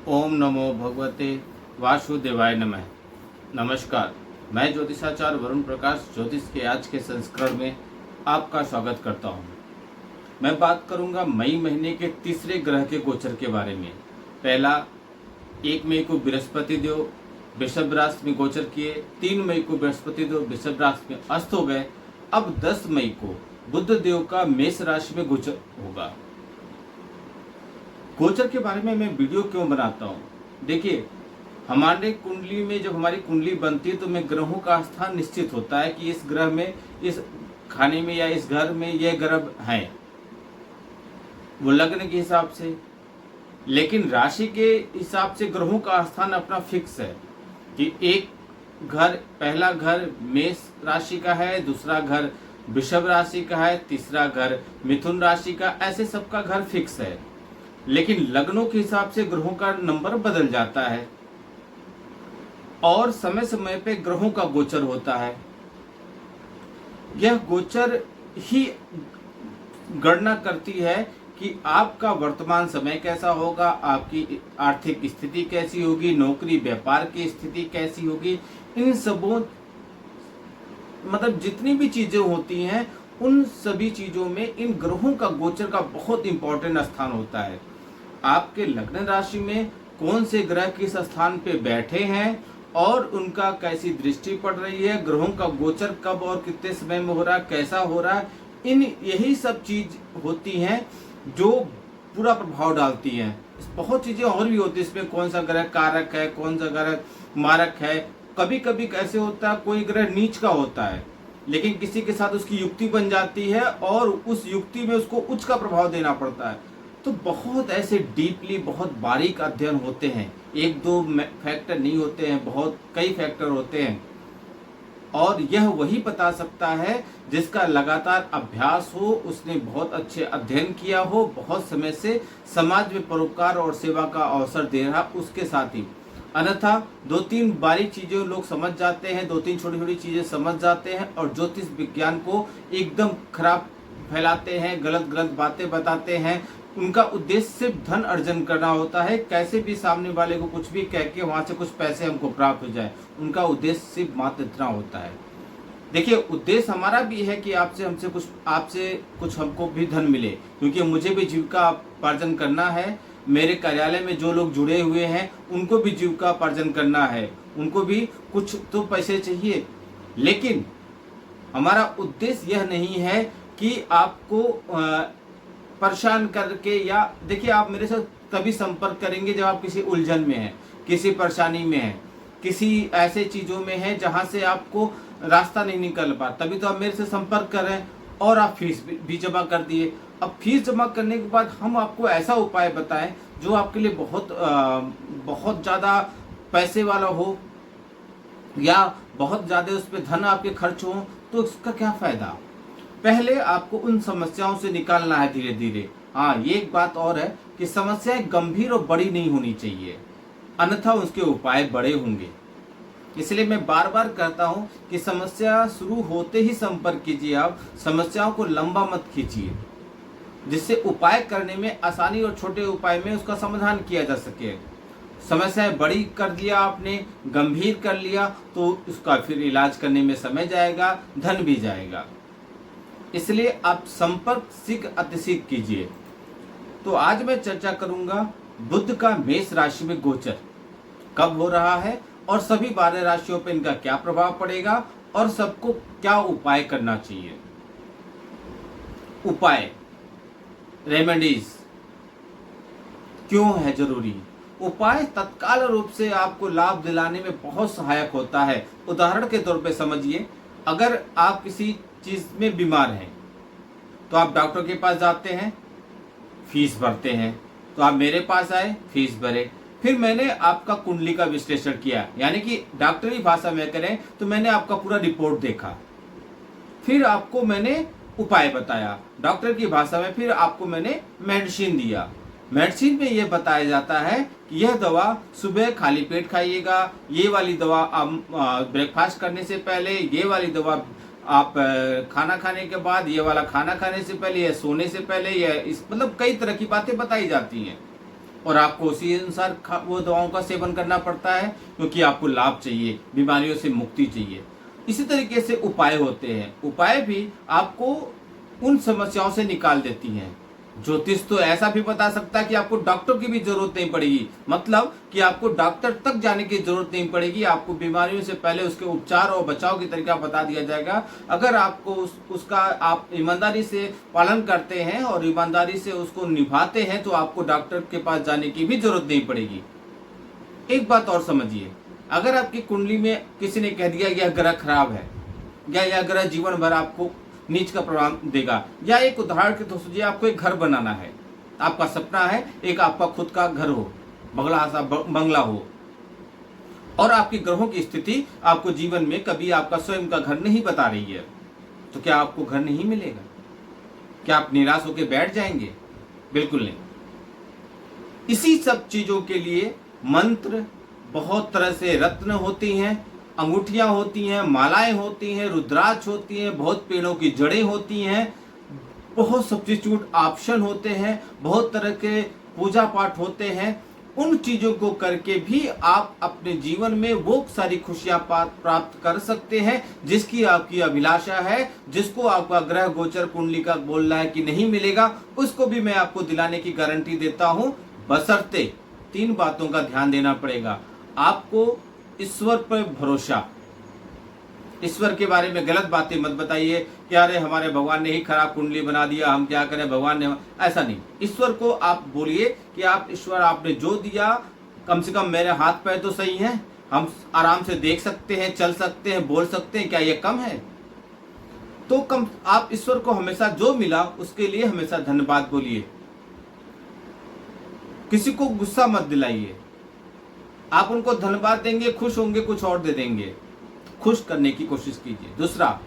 ओम नमो भगवते वासुदेवाय नमः। नमस्कार, मैं ज्योतिषाचार्य वरुण प्रकाश ज्योतिष के आज के संस्करण में आपका स्वागत करता हूं। मैं बात करूंगा मई महीने के तीसरे ग्रह के गोचर के बारे में। पहला 1 मई को बृहस्पति देव वृषभ राशि में गोचर किए, 3 मई को बृहस्पति देव वृषभ राशि में अस्त हो गए। अब 10 मई को बुध देव का मेष राशि में गोचर होगा। गोचर के बारे में मैं वीडियो क्यों बनाता हूँ? देखिए, हमारे कुंडली में जब हमारी कुंडली बनती है तो में ग्रहों का स्थान निश्चित होता है कि इस ग्रह में, इस खाने में या इस घर में यह ग्रह हैं, वो लग्न के हिसाब से। लेकिन राशि के हिसाब से ग्रहों का स्थान अपना फिक्स है कि एक घर, पहला घर मेष राशि का है, दूसरा घर वृषभ राशि का है, तीसरा घर मिथुन राशि का, ऐसे सबका घर फिक्स है। लेकिन लग्नों के हिसाब से ग्रहों का नंबर बदल जाता है और समय समय पे ग्रहों का गोचर होता है। यह गोचर ही गणना करती है कि आपका वर्तमान समय कैसा होगा, आपकी आर्थिक स्थिति कैसी होगी, नौकरी व्यापार की स्थिति कैसी होगी। इन सबों मतलब जितनी भी चीजें होती हैं उन सभी चीजों में इन ग्रहों का गोचर का बहुत इंपॉर्टेंट स्थान होता है। आपके लग्न राशि में कौन से ग्रह किस स्थान पे बैठे हैं और उनका कैसी दृष्टि पड़ रही है, ग्रहों का गोचर कब और कितने समय में हो रहा है, कैसा हो रहा है, यही सब चीज होती हैं जो पूरा प्रभाव डालती हैं। बहुत चीजें और भी होती है इसमें, कौन सा ग्रह कारक है, कौन सा ग्रह मारक है। कभी कभी कैसे होता है, कोई ग्रह नीच का होता है लेकिन किसी के साथ उसकी युक्ति बन जाती है और उस युक्ति में उसको उच्च का प्रभाव देना पड़ता है। तो बहुत ऐसे डीपली, बहुत बारीक अध्ययन होते हैं, एक दो फैक्टर नहीं होते हैं, बहुत कई फैक्टर होते हैं। और यह वही बता सकता है जिसका लगातार अभ्यास हो, उसने बहुत अच्छे अध्ययन किया हो, बहुत समय से समाज में परोपकार और सेवा का अवसर दे रहा, उसके साथ ही। अन्यथा 2-3 बारीक चीजें लोग समझ जाते हैं, 2-3 छोटी छोटी चीजें समझ जाते हैं और ज्योतिष विज्ञान को एकदम खराब फैलाते हैं, गलत गलत बातें बताते हैं। उनका उद्देश्य सिर्फ धन अर्जन करना होता है, कैसे भी सामने वाले को कुछ भी कह के वहां से कुछ पैसे हमको प्राप्त हो जाए। उनका उद्देश्य सिर्फ मात्र इतना होता है। देखिए, उद्देश्य हमारा भी है कि आपसे कुछ हमको भी धन मिले, क्योंकि मुझे भी जीविका उपार्जन करना है। मेरे कार्यालय में जो लोग जुड़े हुए हैं उनको भी जीविका उपार्जन करना है, उनको भी कुछ तो पैसे चाहिए। लेकिन हमारा उद्देश्य यह नहीं है कि आपको परेशान करके, या देखिए, आप मेरे से तभी संपर्क करेंगे जब आप किसी उलझन में हैं, किसी परेशानी में हैं, किसी ऐसे चीजों में हैं जहां से आपको रास्ता नहीं निकल पा, तभी तो आप मेरे से संपर्क कर रहे हैं। और आप फीस भी जमा कर दिए। अब फीस जमा करने के बाद हम आपको ऐसा उपाय बताएं जो आपके लिए बहुत ज्यादा पैसे वाला हो या बहुत ज्यादा उस पर धन आपके खर्च हो, तो उसका क्या फायदा। पहले आपको उन समस्याओं से निकालना है धीरे धीरे। हाँ, ये एक बात और है कि समस्याएं गंभीर और बड़ी नहीं होनी चाहिए, अन्यथा उसके उपाय बड़े होंगे। इसलिए मैं बार बार कहता हूं कि समस्या शुरू होते ही संपर्क कीजिए। आप समस्याओं को लंबा मत खींचिए, जिससे उपाय करने में आसानी और छोटे उपाय में उसका समाधान किया जा सके। समस्याएं बड़ी कर दिया आपने, गंभीर कर लिया, तो उसका फिर इलाज करने में समय जाएगा, धन भी जाएगा। इसलिए आप संपर्क शीघ्र अतिशीघ्र कीजिए। तो आज मैं चर्चा करूंगा बुध का मेष राशि में गोचर कब हो रहा है और सभी 12 राशियों पर इनका क्या प्रभाव पड़ेगा और सबको क्या उपाय करना चाहिए। उपाय, रेमेडीज क्यों है जरूरी। उपाय तत्काल रूप से आपको लाभ दिलाने में बहुत सहायक होता है। उदाहरण के तौर पे समझिए, अगर आप किसी चीज में बीमार हैं तो आप डॉक्टर के पास जाते हैं, फीस भरते हैं। तो आप मेरे पास आए, फीस भरे, फिर मैंने आपका कुंडली का विश्लेषण किया, यानी कि डॉक्टरी भाषा में करें तो मैंने आपका पूरा रिपोर्ट देखा, फिर आपको मैंने उपाय बताया डॉक्टर की भाषा में, फिर आपको मैंने मेडिसिन दिया। मेडिसिन में यह बताया जाता है कि यह दवा सुबह खाली पेट खाइएगा, ये वाली दवा आप ब्रेकफास्ट करने से पहले, ये वाली दवा आप खाना खाने के बाद, ये वाला खाना खाने से पहले, या सोने से पहले, या इस मतलब कई तरह की बातें बताई जाती हैं। और आपको उसी अनुसार वो दवाओं का सेवन करना पड़ता है, क्योंकि आपको लाभ चाहिए, बीमारियों से मुक्ति चाहिए। इसी तरीके से उपाय होते हैं, उपाय भी आपको उन समस्याओं से निकाल देती हैं। ज्योतिष तो ऐसा भी बता सकता है कि आपको डॉक्टर की भी जरूरत नहीं पड़ेगी, मतलब कि आपको डॉक्टर तक जाने की जरूरत नहीं पड़ेगी। आपको बीमारियों से पहले उसके उपचार और बचाव की तरीका बता दिया जाएगा। अगर आपको उसका आप ईमानदारी से पालन करते हैं और ईमानदारी से उसको निभाते हैं, तो आपको डॉक्टर के पास जाने की भी जरूरत नहीं पड़ेगी। एक बात और समझिए, अगर आपकी कुंडली में किसी ने कह दिया यह ग्रह खराब है या यह ग्रह जीवन भर आपको नीच का प्रभाव देगा, या एक उदाहरण के तौर पर सोचिए, आपको एक घर बनाना है, आपका सपना है एक आपका खुद का घर हो, बंगला हो, और आपके ग्रहों की स्थिति आपको जीवन में कभी आपका स्वयं का घर नहीं बता रही है, तो क्या आपको घर नहीं मिलेगा? क्या आप निराश होकर बैठ जाएंगे? बिल्कुल नहीं। इसी सब चीजों के लिए मंत्र, बहुत तरह से रत्न होती हैं, अंगूठियां होती हैं, मालाएं होती हैं, रुद्राक्ष होती हैं, बहुत पेड़ों की जड़ें होती हैं, बहुत सब्स्टिट्यूट ऑप्शन होते हैं, बहुत तरह के पूजा पाठ होते हैं। उन चीजों को करके भी आप अपने जीवन में वो सारी खुशियां प्राप्त कर सकते हैं जिसकी आपकी अभिलाषा है, जिसको आपका ग्रह गोचर कुंडली का बोल रहा है कि नहीं मिलेगा, उसको भी मैं आपको दिलाने की गारंटी देता हूं। बशर्ते 3 बातों का ध्यान देना पड़ेगा आपको। ईश्वर पर भरोसा, ईश्वर के बारे में गलत बातें मत बताइए कि अरे हमारे भगवान ने ही खराब कुंडली बना दिया, हम क्या करें, भगवान ने, ऐसा नहीं। ईश्वर को आप बोलिए कि आप ईश्वर, आपने जो दिया, कम से कम मेरे हाथ पैर तो सही हैं, हम आराम से देख सकते हैं, चल सकते हैं, बोल सकते हैं, क्या ये कम है? तो कम आप ईश्वर को हमेशा जो मिला उसके लिए हमेशा धन्यवाद बोलिए। किसी को गुस्सा मत दिलाइए। आप उनको धन्यवाद देंगे, खुश होंगे, कुछ और दे देंगे, खुश करने की कोशिश कीजिए। दूसरा,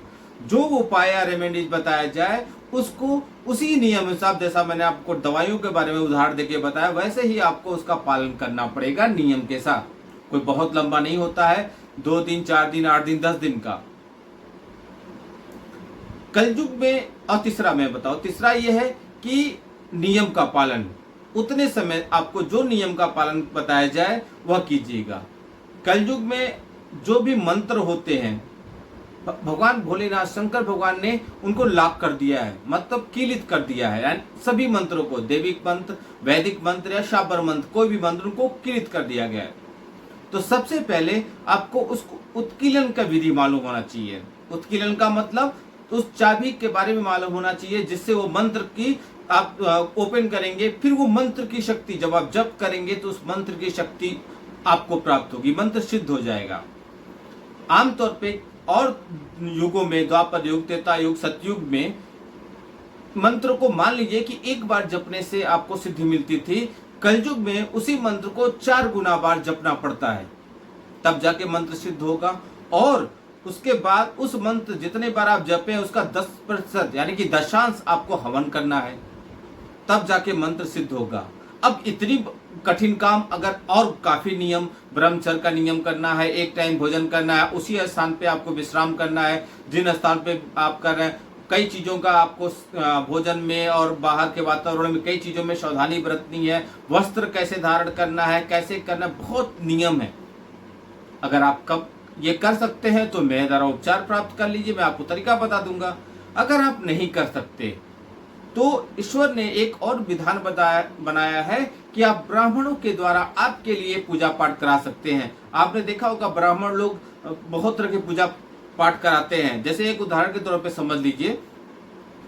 जो उपाय या रेमेडीज बताया जाए उसको उसी नियम हिसाब, जैसा मैंने आपको दवाइयों के बारे में उदाहरण देके बताया, वैसे ही आपको उसका पालन करना पड़ेगा नियम के साथ। कोई बहुत लंबा नहीं होता है, 2 दिन, 4 दिन, 8 दिन, 10 दिन का। कलयुग में, और तीसरा मैं बताऊं, तीसरा यह है कि नियम का पालन, उतने समय आपको जो नियम का पालन बताया जाए वह कीजिएगा। कलयुग में जो भी मंत्र होते हैं, भगवान भोलेनाथ, शंकर भगवान ने उनको लॉक कर दिया है, मतलब कीलित कर दिया है। यानी सभी मंत्रों को, दैविक मंत्र, वैदिक मंत्र या शाबर मंत्र, कोई भी मंत्र को कीलित कर दिया गया है। तो सबसे पहले आपको उसको उत्कीलन का विधि मालूम होना चाहिए। उत्कीलन का मतलब उस चाबी के बारे में मालूम होना चाहिए जिससे वो मंत्र की आप ओपन करेंगे, फिर वो मंत्र की शक्ति जब आप जप करेंगे तो उस मंत्र की शक्ति आपको प्राप्त होगी, मंत्र सिद्ध हो जाएगा। आमतौर पे और युगों में, द्वापर युग, त्रेता युग, सतयुग में मंत्र को मान लीजिए कि एक बार जपने से आपको सिद्धि मिलती थी, कलयुग में उसी मंत्र को 4 गुना बार जपना पड़ता है, तब जाके मंत्र सिद्ध होगा। और उसके बाद उस मंत्र जितने बार आप जपें उसका 10% यानी कि दशांश आपको हवन करना है, तब जाके मंत्र सिद्ध होगा। अब इतनी कठिन काम, अगर और काफी नियम, ब्रह्मचर्य का नियम करना है, एक टाइम भोजन करना है, उसी स्थान पे आपको विश्राम करना है जिन स्थान पे आप कर रहे हैं, कई चीजों का आपको भोजन में और बाहर के वातावरण में कई चीजों में सावधानी बरतनी है, वस्त्र कैसे धारण करना है, कैसे करना, बहुत नियम है। अगर आप कब ये कर सकते हैं तो मेरे द्वारा उपचार प्राप्त कर लीजिए, मैं आपको तरीका बता दूंगा। अगर आप नहीं कर सकते तो ईश्वर ने एक और विधान बनाया है कि आप ब्राह्मणों के द्वारा आपके लिए पूजा पाठ करा सकते हैं। आपने देखा होगा ब्राह्मण लोग बहुत तरह के पूजा पाठ कराते हैं। जैसे एक उदाहरण के तौर पे समझ लीजिए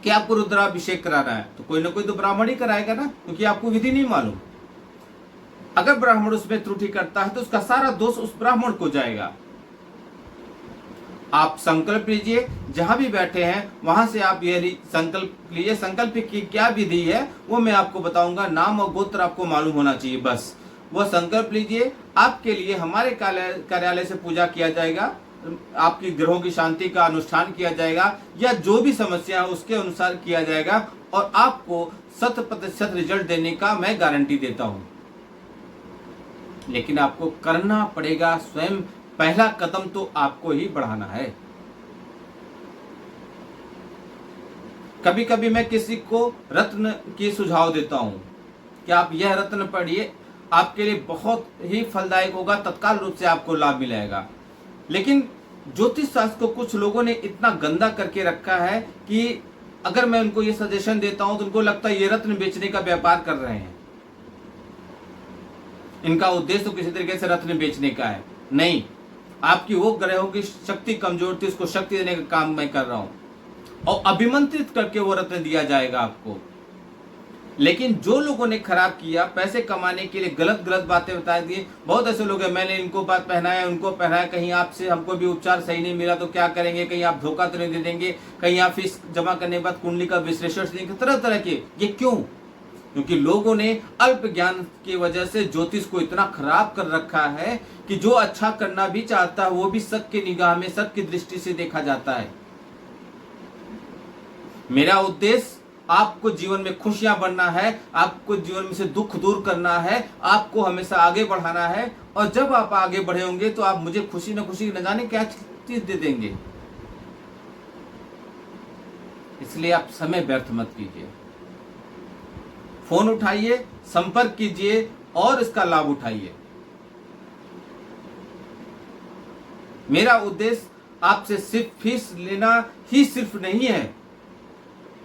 कि आपको रुद्राभिषेक कराना है तो कोई ना कोई तो ब्राह्मण ही कराएगा ना, क्योंकि आपको विधि नहीं मालूम। अगर ब्राह्मण उसमें त्रुटि करता है तो उसका सारा दोष उस ब्राह्मण को जाएगा। आप संकल्प लीजिए, जहां भी बैठे हैं वहां से आप ये संकल्प लीजिए। संकल्प की क्या विधि है वो मैं आपको बताऊंगा, नाम और गोत्र आपको मालूम होना चाहिए, बस वो संकल्प लीजिए। आपके लिए हमारे कार्यालय से पूजा किया जाएगा, आपकी ग्रहों की शांति का अनुष्ठान किया जाएगा, या जो भी समस्या है उसके अनुसार किया जाएगा, और आपको 100% रिजल्ट देने का मैं गारंटी देता हूं। लेकिन आपको करना पड़ेगा स्वयं, पहला कदम तो आपको ही बढ़ाना है। कभी कभी मैं किसी को रत्न की सुझाव देता हूं कि आप यह रत्न पढ़िए, आपके लिए बहुत ही फलदायक होगा, तत्काल रूप से आपको लाभ मिलेगा। लेकिन ज्योतिष शास्त्र को कुछ लोगों ने इतना गंदा करके रखा है कि अगर मैं उनको ये सजेशन देता हूं तो उनको लगता है ये रत्न बेचने का व्यापार कर रहे हैं। इनका उद्देश्य तो किसी तरीके से रत्न बेचने का है नहीं, आपकी वो ग्रहों की शक्ति कमजोर थी, उसको शक्ति देने का काम मैं कर रहा हूं, और अभिमंत्रित करके वो रत्न दिया जाएगा आपको। लेकिन जो लोगों ने खराब किया, पैसे कमाने के लिए गलत गलत बातें बता दी, बहुत ऐसे लोग हैं, मैंने इनको बात पहनाया, उनको पहनाया, कहीं आपसे हमको भी उपचार सही नहीं मिला तो क्या करेंगे, कहीं आप धोखा तो नहीं दे देंगे, कहीं आप फीस जमा करने के बाद कुंडली का विश्लेषण देंगे, तरह तरह के। ये क्यों? क्योंकि लोगों ने अल्प ज्ञान की वजह से ज्योतिष को इतना खराब कर रखा है कि जो अच्छा करना भी चाहता है वो भी शक की निगाह में, शक की दृष्टि से देखा जाता है। मेरा उद्देश्य आपको जीवन में खुशियां बनना है, आपको जीवन में से दुख दूर करना है, आपको हमेशा आगे बढ़ाना है। और जब आप आगे बढ़े होंगे तो आप मुझे खुशी न खुशी न जाने क्या चीज दे देंगे। इसलिए आप समय व्यर्थ मत कीजिए, फोन उठाइए, संपर्क कीजिए और इसका लाभ उठाइए। मेरा उद्देश्य आपसे सिर्फ फीस लेना ही सिर्फ नहीं है,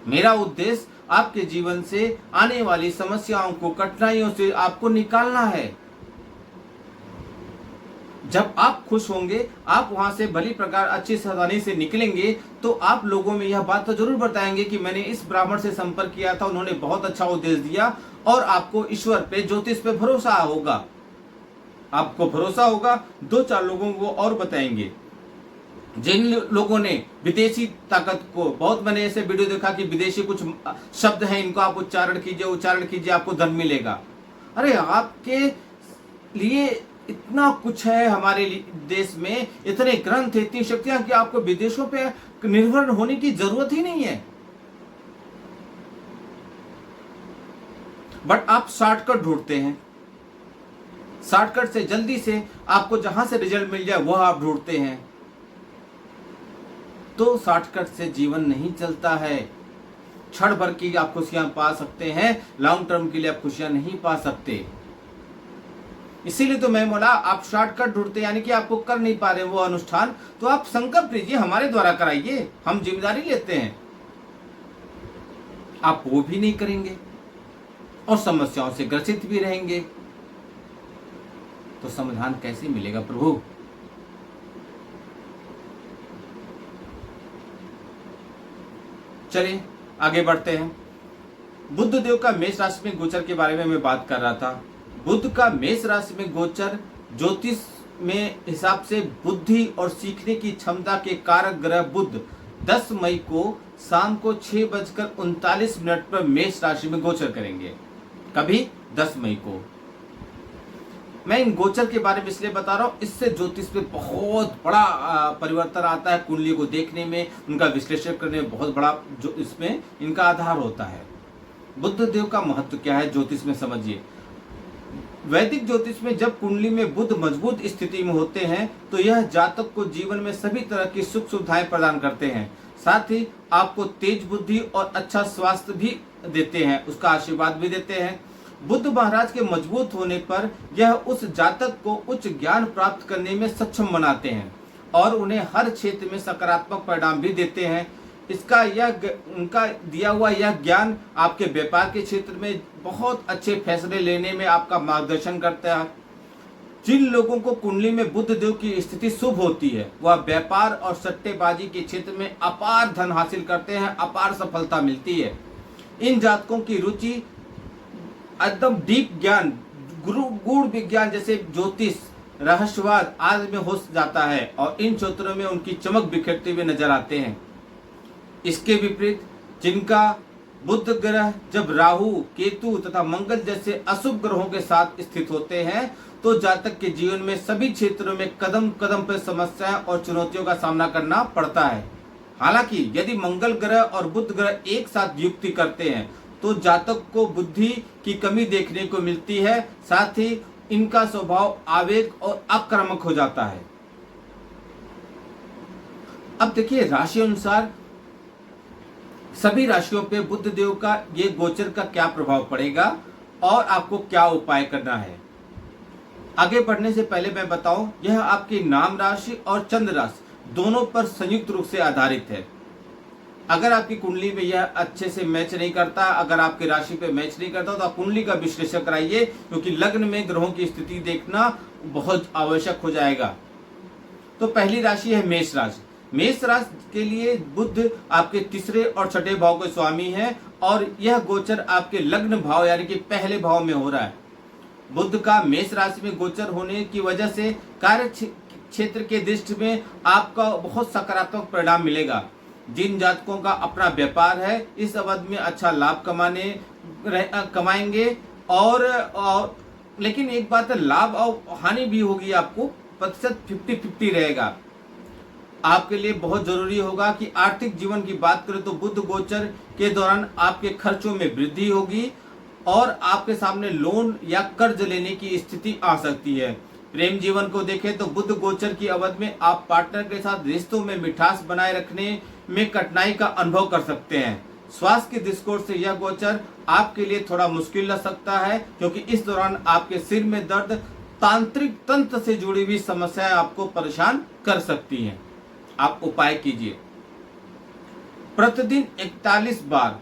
मेरा उद्देश्य आपके जीवन से आने वाली समस्याओं को, कठिनाइयों से आपको निकालना है। जब आप खुश होंगे, आप वहां से भली प्रकार अच्छी सावधानी से निकलेंगे, तो आप लोगों में यह बात तो जरूर बताएंगे कि मैंने इस ब्राह्मण से संपर्क किया था, उन्होंने बहुत अच्छा उपदेश दिया। और आपको ईश्वर पे, ज्योतिष पे भरोसा होगा, आपको भरोसा होगा। 2-4 लोगों को और बताएंगे। जिन लोगों ने विदेशी ताकत को, बहुत मैंने ऐसे वीडियो देखा कि विदेशी कुछ शब्द हैं, इनको आप उच्चारण कीजिए, आपको धन मिलेगा। अरे आपके लिए इतना कुछ है, हमारे देश में इतने ग्रंथ, इतनी शक्तियां कि आपको विदेशों पे निर्भर होने की जरूरत ही नहीं है। बट आप शॉर्टकट ढूंढते हैं, शॉर्टकट से जल्दी से आपको जहां से रिजल्ट मिल जाए वह आप ढूंढते हैं। तो शॉर्टकट से जीवन नहीं चलता है। क्षण भर की आप खुशियां पा सकते हैं, लॉन्ग टर्म के लिए आप खुशियां नहीं पा सकते। इसीलिए तो मैं बोला, आप शॉर्टकट ढूंढते, यानी कि आपको कर नहीं पा रहे वो अनुष्ठान, तो आप संकल्प लीजिए, हमारे द्वारा कराइए, हम जिम्मेदारी लेते हैं। आप वो भी नहीं करेंगे और समस्याओं से ग्रसित भी रहेंगे, तो समाधान कैसे मिलेगा प्रभु? चलिए आगे बढ़ते हैं। बुध देव का मेष राशि में गोचर के बारे में मैं बात कर रहा था। बुध का मेष राशि में गोचर ज्योतिष में हिसाब से बुद्धि और सीखने की क्षमता के कारक ग्रह बुध 10 मई को शाम को 6:39 पर मेष राशि में गोचर करेंगे। कभी 10 मई को। मैं इन गोचर के बारे में इसलिए बता रहा हूँ, इससे ज्योतिष पे बहुत बड़ा परिवर्तन आता है। कुंडली को देखने में, उनका विश्लेषण करने में बहुत बड़ा जो इसमें इनका आधार होता है। बुध देव का महत्व क्या है ज्योतिष में समझिए। वैदिक ज्योतिष में जब कुंडली में बुध मजबूत स्थिति में होते हैं तो यह जातक को जीवन में सभी तरह की सुख सुविधाएं प्रदान करते हैं, साथ ही आपको तेज बुद्धि और अच्छा स्वास्थ्य भी देते हैं, उसका आशीर्वाद भी देते हैं। बुध महाराज के मजबूत होने पर यह उस जातक को उच्च ज्ञान प्राप्त करने में सक्षम बनाते हैं और उन्हें हर क्षेत्र में सकारात्मक परिणाम भी देते हैं। उनका दिया हुआ यह ज्ञान आपके व्यापार के क्षेत्र में बहुत अच्छे फैसले लेने में आपका मार्गदर्शन करता है। जिन लोगों को कुंडली में बुध देव की स्थिति शुभ होती है, वह व्यापार और सट्टेबाजी के क्षेत्र में अपार धन हासिल करते हैं, अपार सफलता मिलती है। इन जातकों की रुचि एकदम डीप ज्ञान, गूढ़ विज्ञान जैसे ज्योतिष, रहस्यवाद आदि में हो जाता है और इन क्षेत्रों में उनकी चमक बिखरते हुए नजर आते हैं। इसके विपरीत जिनका बुध ग्रह जब राहु, केतु तथा मंगल जैसे अशुभ ग्रहों के साथ स्थित होते हैं तो जातक के जीवन में सभी क्षेत्रों में कदम कदम पर समस्याएं और चुनौतियों का सामना करना पड़ता है। हालांकि यदि मंगल ग्रह और बुध ग्रह एक साथ युक्ति करते हैं तो जातक को बुद्धि की कमी देखने को मिलती है, साथ ही इनका स्वभाव आवेग और आक्रामक हो जाता है। अब देखिए राशि अनुसार सभी राशियों पे बुध देव का ये गोचर का क्या प्रभाव पड़ेगा और आपको क्या उपाय करना है। आगे बढ़ने से पहले मैं बताऊं, यह आपकी नाम राशि और चंद्र राशि दोनों पर संयुक्त रूप से आधारित है। अगर आपकी कुंडली में यह अच्छे से मैच नहीं करता, अगर आपकी राशि पे मैच नहीं करता, तो आप कुंडली का विश्लेषण कराइए, क्योंकि लग्न में ग्रहों की स्थिति देखना बहुत आवश्यक हो जाएगा। तो पहली राशि है मेष राशि। मेष राशि के लिए बुध आपके तीसरे और छठे भाव के स्वामी है, और यह गोचर आपके लग्न भाव यानी कि पहले भाव में हो रहा है। बुध का मेष राशि में गोचर होने की वजह से कार्य क्षेत्र के दृष्टि में आपका बहुत सकारात्मक परिणाम मिलेगा। जिन जातकों का अपना व्यापार है, इस अवधि में अच्छा लाभ कमाएंगे। और लेकिन एक बात है, लाभ और हानि भी होगी, आपको प्रतिशत 50-50 रहेगा। आपके लिए बहुत जरूरी होगा कि आर्थिक जीवन की बात करें तो बुध गोचर के दौरान आपके खर्चों में वृद्धि होगी और आपके सामने लोन या कर्ज लेने की स्थिति आ सकती है। प्रेम जीवन को देखें तो बुध गोचर की अवधि में आप पार्टनर के साथ रिश्तों में मिठास बनाए रखने में कठिनाई का अनुभव कर सकते हैं। स्वास्थ्य के दृष्टिकोण से यह गोचर आपके लिए थोड़ा मुश्किल लग सकता है, क्योंकि इस दौरान आपके सिर में दर्द, तांत्रिक तंत्र से जुड़ी हुई समस्याएं आपको परेशान कर सकती हैं। आप उपाय कीजिए, प्रतिदिन 41 बार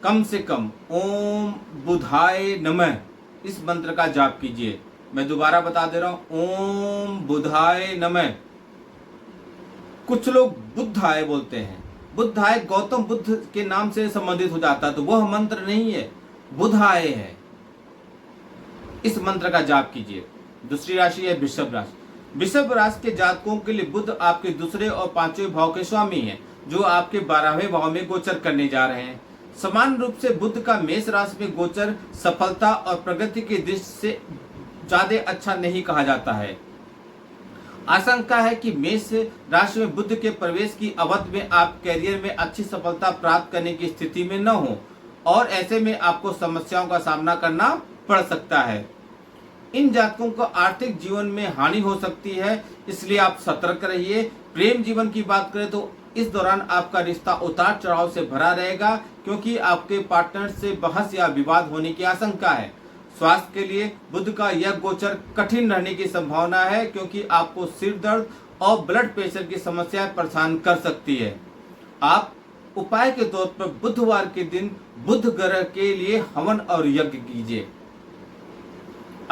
कम से कम ओम बुधाय नमः इस मंत्र का जाप कीजिए। मैं दोबारा बता दे रहा हूं, ओम बुधाय नमः। कुछ लोग बुद्धाय बोलते हैं, बुद्धाय गौतम बुद्ध के नाम से संबंधित हो जाता है, तो वह मंत्र नहीं है, बुधाय है। इस मंत्र का जाप कीजिए। दूसरी राशि है वृषभ राशि। वृषभ राशि के जातकों के लिए बुध आपके दूसरे और पांचवें भाव के स्वामी हैं, जो आपके 12वें भाव में गोचर करने जा रहे हैं। समान रूप से बुध का मेष राशि में गोचर सफलता और प्रगति की दृष्टि से ज्यादा अच्छा नहीं कहा जाता है। आशंका है कि मेष राशि में बुध के प्रवेश की अवधि में आप कैरियर में अच्छी सफलता प्राप्त करने की स्थिति में न हो, और ऐसे में आपको समस्याओं का सामना करना पड़ सकता है। इन जातकों को आर्थिक जीवन में हानि हो सकती है, इसलिए आप सतर्क रहिए। प्रेम जीवन की बात करें तो इस दौरान आपका रिश्ता उतार चढ़ाव से भरा रहेगा, क्योंकि आपके पार्टनर से बहस या विवाद होने की आशंका है। स्वास्थ्य के लिए बुध का यह गोचर कठिन रहने की संभावना है, क्योंकि आपको सिर दर्द और ब्लड प्रेशर की समस्याएं परेशान कर सकती है। आप उपाय के तौर पर बुधवार के दिन बुध ग्रह के लिए हवन और यज्ञ कीजिए।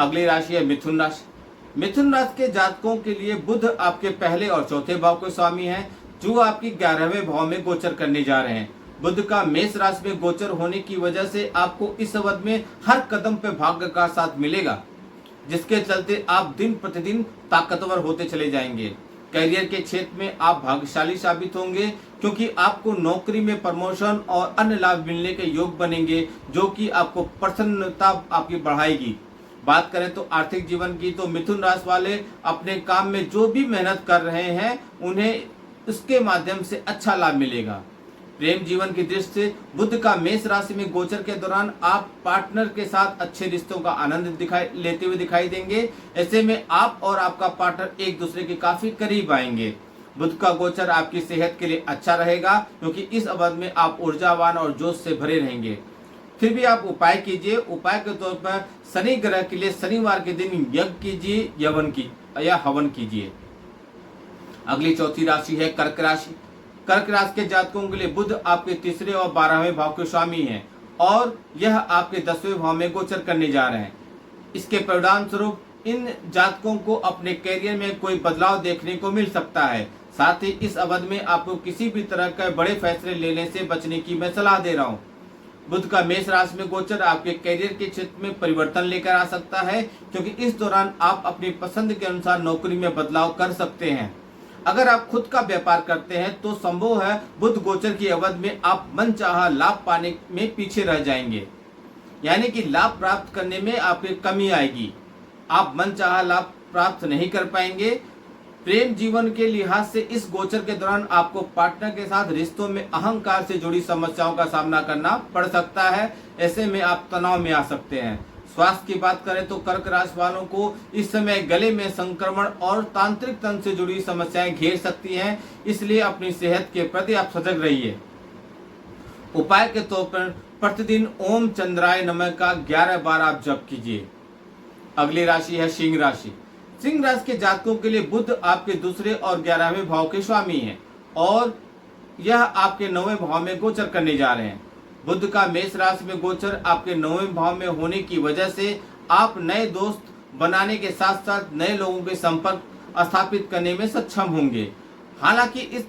अगली राशि है मिथुन राशि। मिथुन राशि के जातकों के लिए बुध आपके पहले और चौथे भाव के स्वामी हैं, जो आपकी 11वें भाव में गोचर करने जा रहे हैं। बुध का मेष राशि में गोचर होने की वजह से आपको इस अवधि में हर कदम पे भाग्य का साथ मिलेगा, जिसके चलते आप दिन प्रतिदिन ताकतवर होते चले जाएंगे। करियर के क्षेत्र में आप भाग्यशाली साबित होंगे, क्योंकि आपको नौकरी में प्रमोशन और अन्य लाभ मिलने के योग बनेंगे, जो कि आपको प्रसन्नता आपकी बढ़ाएगी। बात करें तो आर्थिक जीवन की, तो मिथुन राशि वाले अपने काम में जो भी मेहनत कर रहे हैं, उन्हें उसके माध्यम से अच्छा लाभ मिलेगा। प्रेम जीवन की दृष्टि से बुध का मेष राशि में गोचर के दौरान आप पार्टनर के साथ अच्छे रिश्तों का आनंद लेते हुए दिखाई देंगे। ऐसे में आप और आपका पार्टनर एक दूसरे के काफी करीब आएंगे। बुध का गोचर आपकी सेहत के लिए अच्छा रहेगा, क्योंकि इस अवधि में आप ऊर्जावान और जोश से भरे रहेंगे। फिर भी आप उपाय कीजिए। उपाय के तौर पर शनि ग्रह के लिए शनिवार के दिन यज्ञ कीजिए, या हवन कीजिए। अगली चौथी राशि है कर्क राशि। कर्क राशि के जातकों के लिए बुध आपके तीसरे और 12वें भाव के स्वामी हैं, और यह आपके 10वें भाव में गोचर करने जा रहे हैं। इसके परिणाम स्वरूप इन जातकों को अपने कैरियर में कोई बदलाव देखने को मिल सकता है। साथ ही इस अवधि में आपको किसी भी तरह के बड़े फैसले लेने से बचने की मैं सलाह दे रहा हूँ। बुध का मेष राशि में गोचर आपके कैरियर के क्षेत्र में परिवर्तन लेकर आ सकता है, क्योंकि इस दौरान आप अपनी पसंद के अनुसार नौकरी में बदलाव कर सकते हैं। अगर आप खुद का व्यापार करते हैं तो संभव है बुध गोचर की अवधि में आप मनचाहा लाभ पाने में पीछे रह जाएंगे, यानी कि लाभ प्राप्त करने में आपकी कमी आएगी। आप मनचाहा लाभ प्राप्त नहीं कर पाएंगे। प्रेम जीवन के लिहाज से इस गोचर के दौरान आपको पार्टनर के साथ रिश्तों में अहंकार से जुड़ी समस्याओं का सामना करना पड़ सकता है। ऐसे में आप तनाव में आ सकते हैं। स्वास्थ्य की बात करें तो कर्क राशि वालों को इस समय गले में संक्रमण और तांत्रिक तंत्र से जुड़ी समस्याएं घेर सकती हैं, इसलिए अपनी सेहत के प्रति आप सजग रहिए। उपाय के तौर पर प्रतिदिन ओम चंद्राय नमः का 11 बार आप जप कीजिए। अगली राशि है सिंह राशि। सिंह राशि के जातकों के लिए बुध आपके दूसरे और 11वें भाव के स्वामी हैं और यह आपके 9वें भाव में गोचर करने जा रहे हैं। बुध का मेष राशि में गोचर आपके 9वें भाव में होने की वजह से आप नए दोस्त बनाने के साथ साथ नए लोगों के संपर्क स्थापित करने में सक्षम होंगे। हालांकि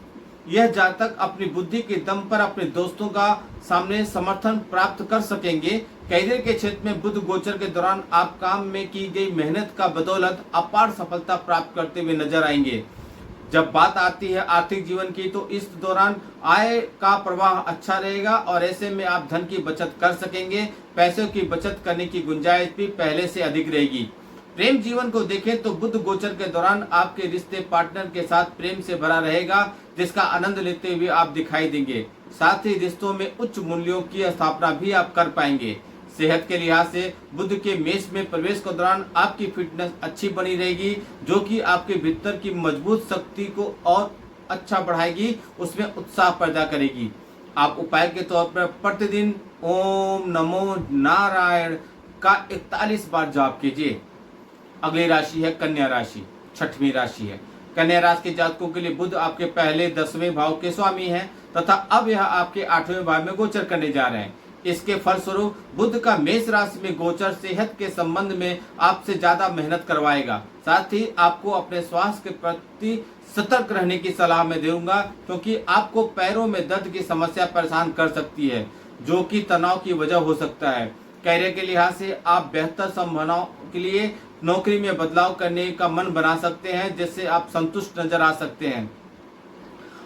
यह जातक अपनी बुद्धि के दम पर अपने दोस्तों का सामने समर्थन प्राप्त कर सकेंगे। करियर के क्षेत्र में बुध गोचर के दौरान आप काम में की गई मेहनत का बदौलत अपार सफलता प्राप्त करते हुए नजर आएंगे। जब बात आती है आर्थिक जीवन की तो इस दौरान आय का प्रवाह अच्छा रहेगा और ऐसे में आप धन की बचत कर सकेंगे। पैसों की बचत करने की गुंजाइश भी पहले से अधिक रहेगी। प्रेम जीवन को देखें तो बुध गोचर के दौरान आपके रिश्ते पार्टनर के साथ प्रेम से भरा रहेगा जिसका आनंद लेते हुए आप दिखाई देंगे। साथ ही रिश्तों में उच्च मूल्यों की स्थापना भी आप कर पाएंगे। सेहत के लिहाज से बुध के मेष में प्रवेश के दौरान आपकी फिटनेस अच्छी बनी रहेगी जो कि आपके भीतर की मजबूत शक्ति को और अच्छा बढ़ाएगी, उसमें उत्साह पैदा करेगी। आप उपाय के तौर पर प्रतिदिन ओम नमो नारायण का 41 बार जाप कीजिए। अगली राशि है कन्या राशि, छठवीं राशि है। कन्या राशि के जातकों के लिए बुध आपके पहले 10वें भाव के स्वामी हैं तथा अब यह आपके 8वें भाव में गोचर करने जा रहे हैं। इसके फलस्वरूप बुध का मेष राशि में गोचर सेहत के संबंध में आपसे ज्यादा मेहनत करवाएगा। साथ ही आपको अपने स्वास्थ्य के प्रति सतर्क रहने की सलाह मैं दूंगा क्योंकि आपको पैरों में दर्द की समस्या परेशान कर सकती है जो कि तनाव की वजह हो सकता है। कैरियर के लिहाज से आप बेहतर संभावनाओं के लिए नौकरी में बदलाव करने का मन बना सकते हैं जिससे आप संतुष्ट नजर आ सकते हैं।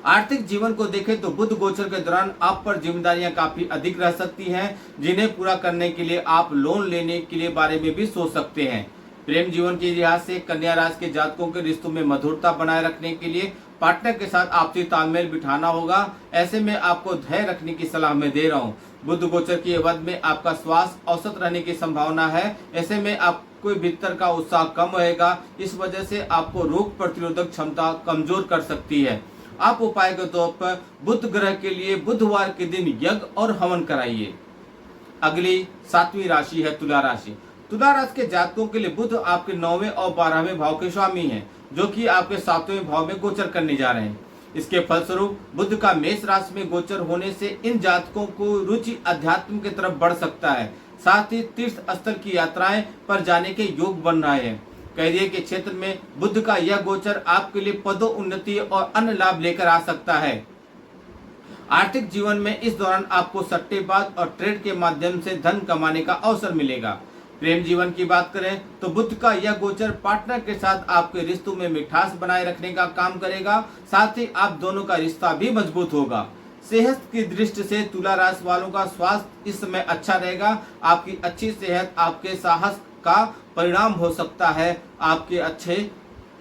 आर्थिक जीवन को देखें तो बुध गोचर के दौरान आप पर जिम्मेदारियां काफी अधिक रह सकती हैं जिन्हें पूरा करने के लिए आप लोन लेने के लिए बारे में भी सोच सकते हैं। प्रेम जीवन के लिहाज से कन्या राशि के जातकों के रिश्तों में मधुरता बनाए रखने के लिए पार्टनर के साथ आपसी तालमेल बिठाना होगा। ऐसे में आपको धैर्य रखने की सलाह मैं दे रहा हूँ। बुध गोचर की अवधि में आपका स्वास्थ्य औसत रहने की संभावना है। ऐसे में आपको भीतर का उत्साह कम रहेगा। इस वजह से आपको रोग प्रतिरोधक क्षमता कमजोर कर सकती है। आप उपाय के तौर पर बुध ग्रह के लिए बुधवार के दिन यज्ञ और हवन कराइए। अगली 7वीं राशि है तुला राशि। तुला राशि के जातकों के लिए बुध आपके 9वें और 12वें भाव के स्वामी हैं जो कि आपके 7वें भाव में गोचर करने जा रहे हैं। इसके फलस्वरूप बुध का मेष राशि में गोचर होने से इन जातकों को रुचि अध्यात्म की तरफ बढ़ सकता है। साथ ही तीर्थ स्थल की यात्राएं पर जाने के योग बन रहे हैं। कैरियर के क्षेत्र में बुध का यह गोचर आपके लिए पदोन्नति और अन्य लाभ लेकर आ सकता है। आर्थिक जीवन में इस दौरान आपको सट्टेबाज और ट्रेड के माध्यम से धन कमाने का अवसर मिलेगा। प्रेम जीवन की बात करें तो बुध का यह गोचर पार्टनर के साथ आपके रिश्तों में मिठास बनाए रखने का काम करेगा। साथ ही आप दोनों का रिश्ता भी मजबूत होगा। सेहत की दृष्टि से तुला राशि वालों का स्वास्थ्य इस समय अच्छा रहेगा। आपकी अच्छी सेहत आपके साहस का परिणाम हो सकता है, आपके अच्छे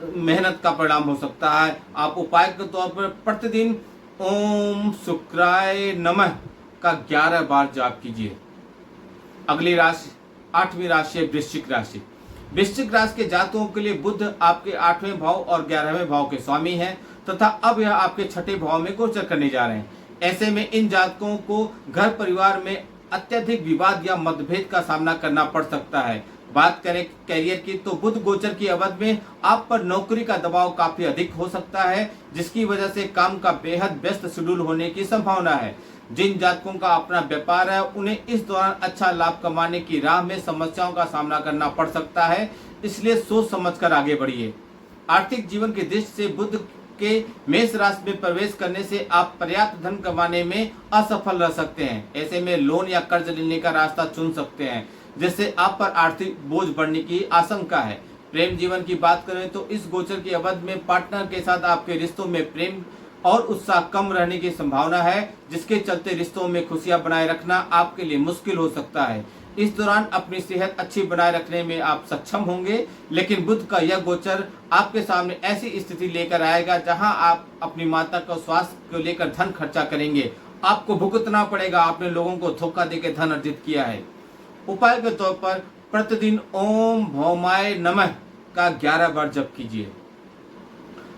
मेहनत का परिणाम हो सकता है। आप उपाय के तौर पर प्रतिदिन ओम शुक्राय नमः का 11 बार जाप कीजिए। अगली राशि 8वीं राशि है वृश्चिक राशि। वृश्चिक राशि के जातकों के लिए बुध आपके 8वें भाव और 11वें भाव के स्वामी हैं तथा अब यह आपके 6ठे भाव में गोचर करने जा रहे हैं। ऐसे में इन जातकों को घर परिवार में अत्यधिक विवाद या मतभेद का सामना करना पड़ सकता है। बात करें कैरियर की तो बुध गोचर की अवधि में आप पर नौकरी का दबाव काफी अधिक हो सकता है जिसकी वजह से काम का बेहद व्यस्त शेड्यूल होने की संभावना है। जिन जातकों का अपना व्यापार है उन्हें इस दौरान अच्छा लाभ कमाने की राह में समस्याओं का सामना करना पड़ सकता है, इसलिए सोच समझकर आगे बढ़िए। आर्थिक जीवन की दृष्टि से बुध के मेष राशि में प्रवेश करने से आप पर्याप्त धन कमाने में असफल रह सकते हैं। ऐसे में लोन या कर्ज लेने का रास्ता चुन सकते हैं जिससे आप पर आर्थिक बोझ बढ़ने की आशंका है। प्रेम जीवन की बात करें तो इस गोचर की अवधि में पार्टनर के साथ आपके रिश्तों में प्रेम और उत्साह कम रहने की संभावना है जिसके चलते रिश्तों में खुशियां बनाए रखना आपके लिए मुश्किल हो सकता है। इस दौरान अपनी सेहत अच्छी बनाए रखने में आप सक्षम होंगे, लेकिन बुध का यह गोचर आपके सामने ऐसी स्थिति लेकर आएगा जहां आप अपनी माता का स्वास्थ्य को लेकर धन खर्चा करेंगे। आपको भुगतना पड़ेगा, आपने लोगों को धोखा देकर धन अर्जित किया है। उपाय के तौर पर प्रतिदिन ओम भौमाय नमः का 11 बार जप कीजिए।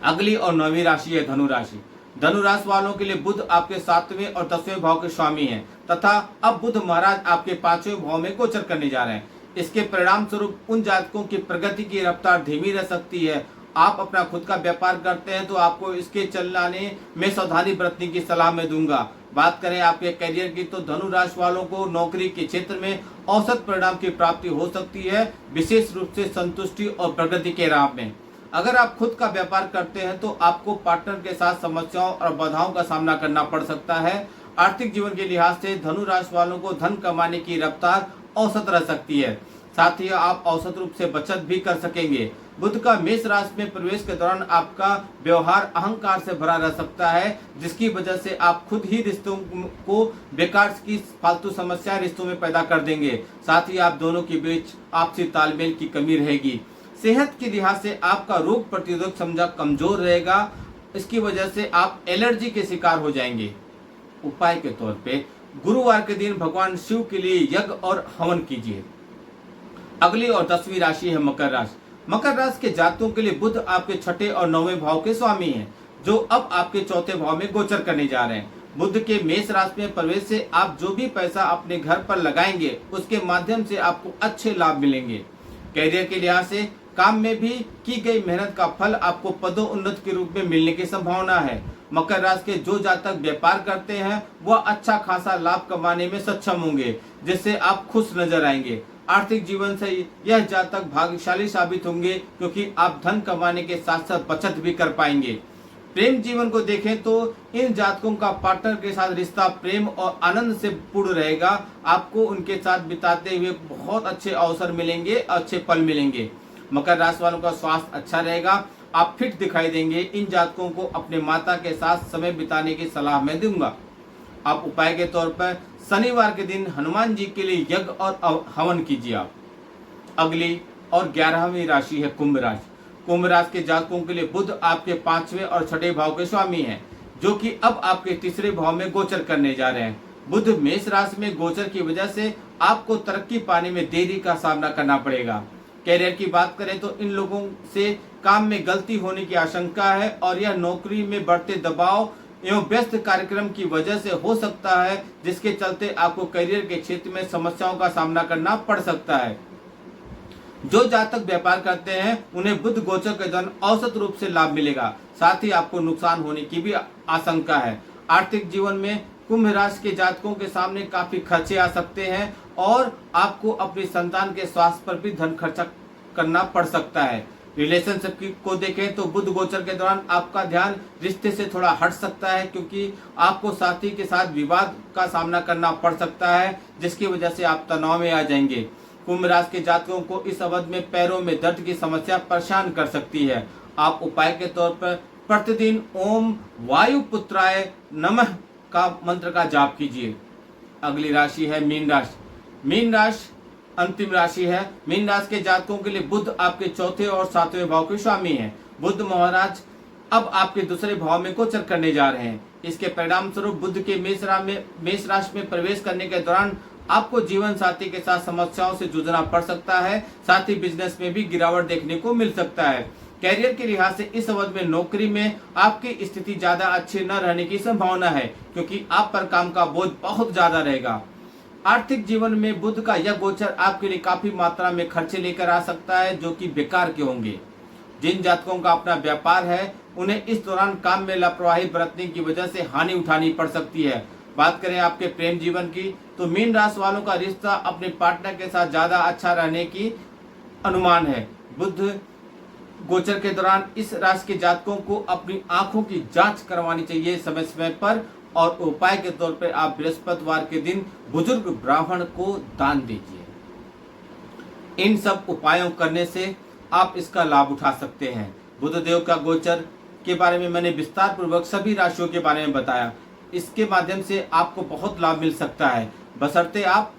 अगली और 9वीं राशि है धनु राशि। धनु राशि वालों के लिए बुध आपके 7वें और 10वें भाव के स्वामी हैं तथा अब बुध महाराज आपके 5वें भाव में गोचर करने जा रहे हैं। इसके परिणाम स्वरूप उन जातकों की प्रगति की रफ्तार धीमी रह सकती है। आप अपना खुद का व्यापार करते हैं तो आपको इसके चलाने में सावधानी बरतने की सलाह मैं दूंगा। बात करें आपके करियर की तो धनु राशि वालों को नौकरी के क्षेत्र में औसत परिणाम की प्राप्ति हो सकती है, विशेष रूप से संतुष्टि और प्रगति के राह में। अगर आप खुद का व्यापार करते हैं तो आपको पार्टनर के साथ समस्याओं और बाधाओं का सामना करना पड़ सकता है। आर्थिक जीवन के लिहाज से धनु राशि वालों को धन कमाने की रफ्तार औसत रह सकती है, साथ ही आप औसत रूप से बचत भी कर सकेंगे। बुध का मेष राशि में प्रवेश के दौरान आपका व्यवहार अहंकार से भरा रह सकता है, जिसकी वजह से आप खुद ही रिश्तों को बेकार की फालतू समस्या रिश्तों में पैदा कर देंगे। साथ ही आप दोनों के बीच आपसी तालमेल की कमी रहेगी। सेहत के लिहाज से आपका रोग प्रतिरोधक क्षमता कमजोर रहेगा, इसकी वजह से आप एलर्जी के शिकार हो जाएंगे। उपाय के तौर पे गुरुवार के दिन भगवान शिव के लिए यज्ञ और हवन कीजिए। अगली और 10वीं राशि है मकर राशि। मकर राशि के जातकों के लिए बुध आपके 6ठे और 9वें भाव के स्वामी हैं, जो अब आपके 4थे भाव में गोचर करने जा रहे हैं। बुध के मेष राशि में प्रवेश से आप जो भी पैसा अपने घर पर लगाएंगे उसके माध्यम से आपको अच्छे लाभ मिलेंगे। कैरियर के लिहाज से काम में भी की गई मेहनत का फल आपको पदोन्नति के रूप में मिलने की संभावना है। मकर राशि के जो जातक व्यापार करते हैं वह अच्छा खासा लाभ कमाने में सक्षम होंगे, जिससे आप खुश नजर आएंगे। आर्थिक जीवन से यह जातक भाग्यशाली साबित होंगे, क्योंकि आप धन कमाने के साथ साथ बचत भी कर पाएंगे। प्रेम जीवन को देखें तो इन जातकों का पार्टनर के साथ रिश्ता प्रेम और आनंद से पूर्ण रहेगा। आपको उनके साथ बिताते हुए बहुत अच्छे अवसर मिलेंगे, अच्छे पल मिलेंगे। मकर राशि वालों का स्वास्थ्य अच्छा रहेगा, आप फिट दिखाई देंगे। इन जातकों को अपने माता के साथ समय बिताने की सलाह मैं दूंगा। आप उपाय के तौर पर शनिवार के दिन हनुमान जी के लिए यज्ञ और हवन कीजिए। आप अगली और 11वीं राशि है कुंभ राशि। कुंभ राशि के जातकों के लिए बुध आपके 5वें और 6ठे भाव के स्वामी हैं, जो कि अब आपके 3रे भाव में गोचर करने जा रहे हैं। बुध मेष राशि में गोचर की वजह से आपको तरक्की पाने में देरी का सामना करना पड़ेगा। कैरियर की बात करें तो इन लोगों से काम में गलती होने की आशंका है और यह नौकरी में बढ़ते दबाव एवं व्यस्त कार्यक्रम की वजह से हो सकता है, जिसके चलते आपको करियर के क्षेत्र में समस्याओं का सामना करना पड़ सकता है। जो जातक व्यापार करते हैं उन्हें बुध गोचर के दौरान औसत रूप से लाभ मिलेगा, साथ ही आपको नुकसान होने की भी आशंका है। आर्थिक जीवन में कुंभ राशि के जातकों के सामने काफी खर्चे आ सकते हैं और आपको अपनी संतान के स्वास्थ्य पर भी धन खर्चा करना पड़ सकता है। रिलेशनशिप को देखें तो बुध गोचर के दौरान आपका ध्यान रिश्ते से थोड़ा हट सकता है, क्योंकि आपको साथी के साथ विवाद का सामना करना पड़ सकता है, जिसकी वजह से आप तनाव में आ जाएंगे। कुंभ राशि के जातकों को इस अवधि में पैरों में दर्द की समस्या परेशान कर सकती है। आप उपाय के तौर पर प्रतिदिन ओम वायुपुत्राय नमः का मंत्र का जाप कीजिए। अगली राशि है मीन राशि। मीन राशि अंतिम राशि है। मीन राशि के जातकों के लिए बुध आपके 4थे और 7वें भाव के स्वामी हैं। बुध महाराज अब आपके 2रे भाव में गोचर करने जा रहे हैं। इसके परिणाम स्वरूप बुध के मेष राशि में प्रवेश करने के दौरान आपको जीवन साथी के साथ समस्याओं से जूझना पड़ सकता है, साथ ही बिजनेस में भी गिरावट देखने को मिल सकता है। कैरियर के लिहाज से इस अवधि में नौकरी में आपकी स्थिति ज्यादा अच्छी न रहने की संभावना है, क्योंकि आप पर काम का बोझ बहुत ज्यादा रहेगा। आर्थिक जीवन में बुध का यह गोचर आपके लिए काफी मात्रा में खर्चे लेकर आ सकता है, जो कि बेकार के होंगे। जिन जातकों का अपना व्यापार है उन्हें इस दौरान काम में लापरवाही बरतने की वजह से हानि उठानी पड़ सकती है। बात करें आपके प्रेम जीवन की तो मीन राशि वालों का रिश्ता अपने पार्टनर के साथ ज्यादा अच्छा रहने की अनुमान है। बुध गोचर के दौरान इस राशि के जातकों को अपनी आंखों की जांच करवानी चाहिए समय समय पर, और उपाय के तौर पर आप बृहस्पतिवार के दिन बुजुर्ग ब्राह्मण को दान दीजिए। इन सब उपायों करने से आप इसका लाभ उठा सकते हैं। बुधदेव का गोचर के बारे में मैंने विस्तार पूर्वक सभी राशियों के बारे में बताया। इसके माध्यम से आपको बहुत लाभ मिल सकता है, बशर्ते आप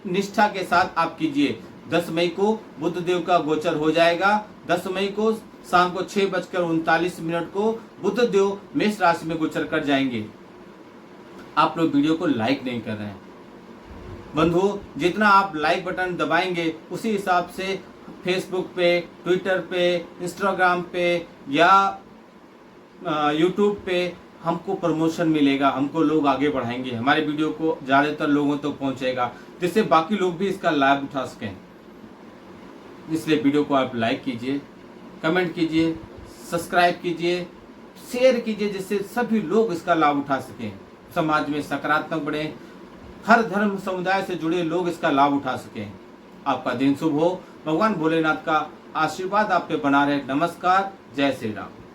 निष्ठा के साथ आप कीजिए। 10 मई को बुधदेव का गोचर हो जाएगा। 10 मई को शाम को 6:39 को बुधदेव मेष राशि में गोचर कर जाएंगे। आप लोग वीडियो को लाइक नहीं कर रहे हैं बंधु, जितना आप लाइक बटन दबाएंगे उसी हिसाब से फेसबुक पे, ट्विटर पे, इंस्टाग्राम पे या यूट्यूब पे हमको प्रमोशन मिलेगा, हमको लोग आगे बढ़ाएंगे, हमारे वीडियो को ज़्यादातर लोगों तक पहुंचेगा, जिससे बाकी लोग भी इसका लाभ उठा सकें। इसलिए वीडियो को आप लाइक कीजिए, कमेंट कीजिए, सब्सक्राइब कीजिए, शेयर कीजिए, जिससे सभी लोग इसका लाभ उठा सकें, समाज में सकारात्मक बढ़े, हर धर्म समुदाय से जुड़े लोग इसका लाभ उठा सकें। आपका दिन शुभ हो। भगवान भोलेनाथ का आशीर्वाद आप पे बना रहे। नमस्कार। जय श्री राम।